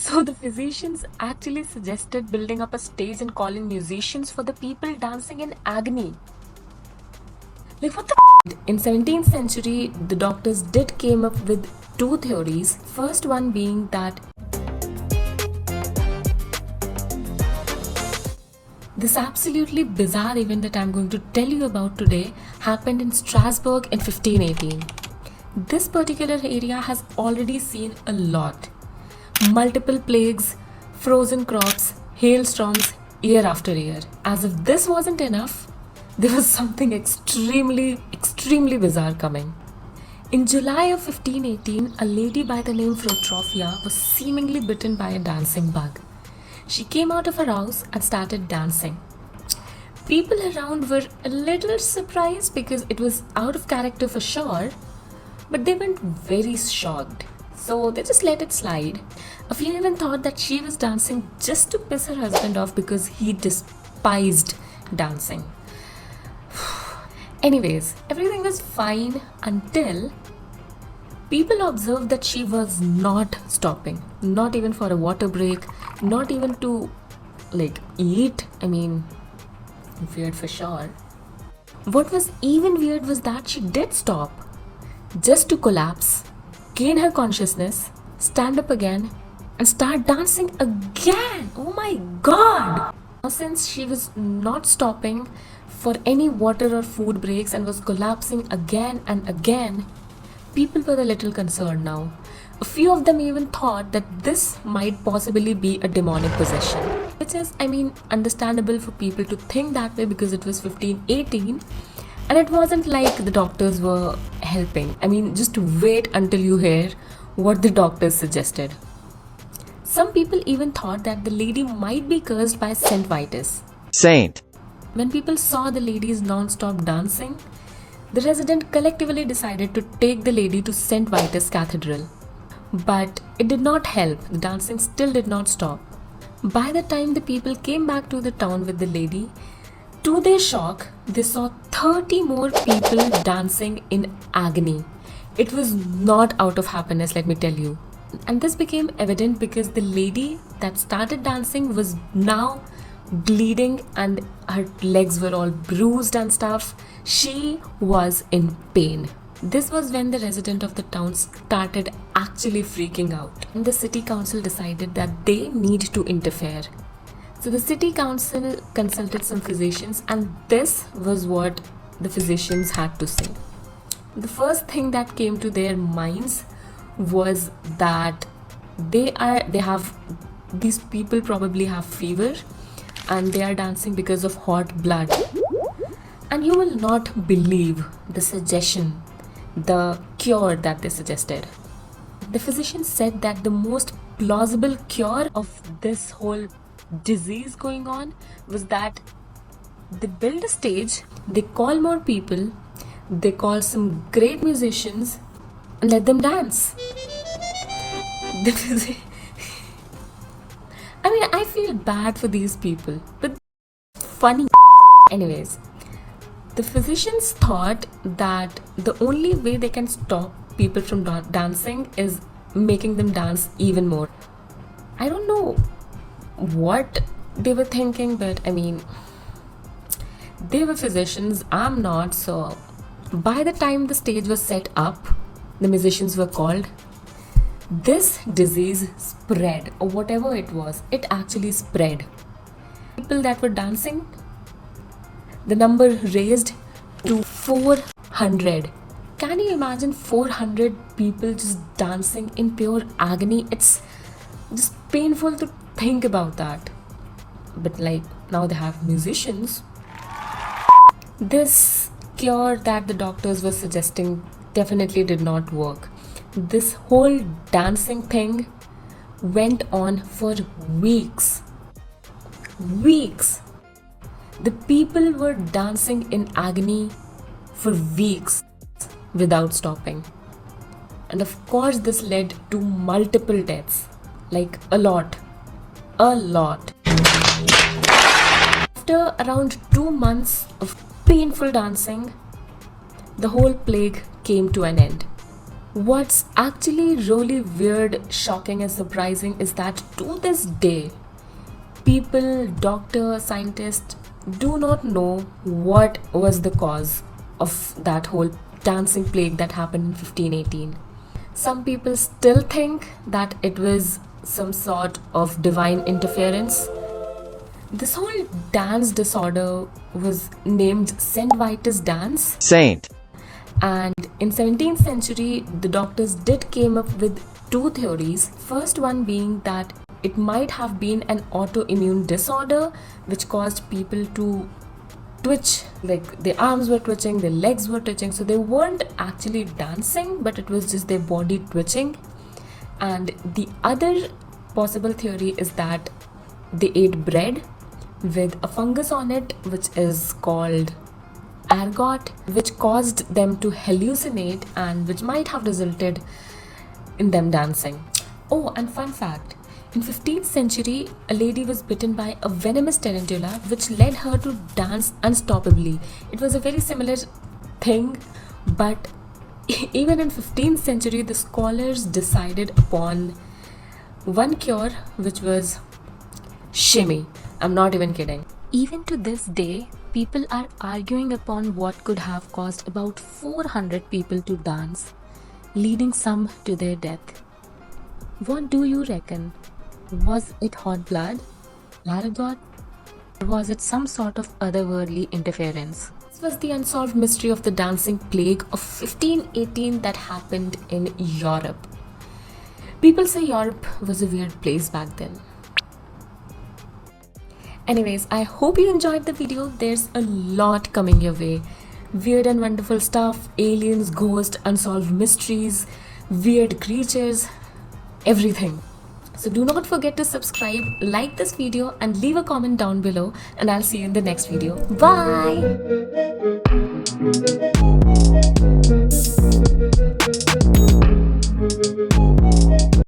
So the physicians actually suggested building up a stage and calling musicians for the people dancing in agony. Like what the In 17th century, the doctors did came up with two theories. First one being that this absolutely bizarre event that I'm going to tell you about today happened in Strasbourg in 1518. This particular area has already seen a lot. Multiple plagues, frozen crops, hailstorms, year after year. As if this wasn't enough, there was something extremely bizarre coming. In July of 1518, a lady by the name Frotrophia was seemingly bitten by a dancing bug. She came out of her house and started dancing. People around were a little surprised because it was out of character for sure, but they weren't very shocked. So they just let it slide. A few even thought that she was dancing just to piss her husband off because he despised dancing. Anyways, everything was fine until people observed that she was not stopping. Not even for a water break, not even to eat. Weird for sure. What was even weird was that she did stop, just to collapse, gain her consciousness, stand up again, and start dancing again. Oh my god! Now, since she was not stopping for any water or food breaks and was collapsing again and again, people were a little concerned now. A few of them even thought that this might possibly be a demonic possession. Which is, understandable for people to think that way because it was 1518 and it wasn't like the doctors were helping. Just wait until you hear what the doctors suggested. Some people even thought that the lady might be cursed by Saint Vitus. Saint. When people saw the lady's non-stop dancing, the resident collectively decided to take the lady to Saint Vitus Cathedral. But it did not help. The dancing still did not stop. By the time the people came back to the town with the lady, to their shock, they saw 30 more people dancing in agony. It was not out of happiness, let me tell you. And this became evident because the lady that started dancing was now bleeding and her legs were all bruised and stuff. She was in pain. This was when the resident of the town started actually freaking out. And the city council decided that they need to interfere. So the city council consulted some physicians and this was what the physicians had to say. The first thing that came to their minds was that these people probably have fever and they are dancing because of hot blood. And you will not believe the suggestion, the cure that they suggested. The physician said that the most plausible cure of this whole disease going on was that they build a stage, they call more people, they call some great musicians and let them dance. I feel bad for these people, but funny. Anyways, the physicians thought that the only way they can stop people from dancing is making them dance even more. I don't know what they were thinking, but they were physicians, I'm not. So by the time the stage was set up, the musicians were called, this disease spread, or whatever it was, it actually spread. People that were dancing, the number raised to 400. Can you imagine 400 people just dancing in pure agony? It's just painful to think about that. But now they have musicians. This cure that the doctors were suggesting definitely did not work. This whole dancing thing went on for weeks. The people were dancing in agony for weeks without stopping. And of course, this led to multiple deaths. A lot. After around 2 months of painful dancing, the whole plague came to an end. What's actually really weird, shocking, and surprising is that to this day, people, doctors, scientists do not know what was the cause of that whole dancing plague that happened in 1518. Some people still think that it was some sort of divine interference. This whole dance disorder was named Saint Vitus dance. Saint. And in 17th century, the doctors did came up with two theories. First one being that it might have been an autoimmune disorder which caused people to twitch, like their arms were twitching, their legs were twitching, so they weren't actually dancing, but it was just their body twitching. And the other possible theory is that they ate bread with a fungus on it, which is called ergot, which caused them to hallucinate and which might have resulted in them dancing. Oh, and fun fact, in 15th century, a lady was bitten by a venomous tarantula which led her to dance unstoppably. It was a very similar thing, but even in 15th century, the scholars decided upon one cure, which was shimmy. I'm not even kidding. Even to this day, people are arguing upon what could have caused about 400 people to dance, leading some to their death. What do you reckon? Was it hot blood, ergot, or was it some sort of otherworldly interference? This was the unsolved mystery of the dancing plague of 1518 that happened in Europe. People say Europe was a weird place back then. Anyways, I hope you enjoyed the video. There's a lot coming your way. Weird and wonderful stuff, aliens, ghosts, unsolved mysteries, weird creatures, everything. So do not forget to subscribe, like this video and leave a comment down below, and I'll see you in the next video. Bye!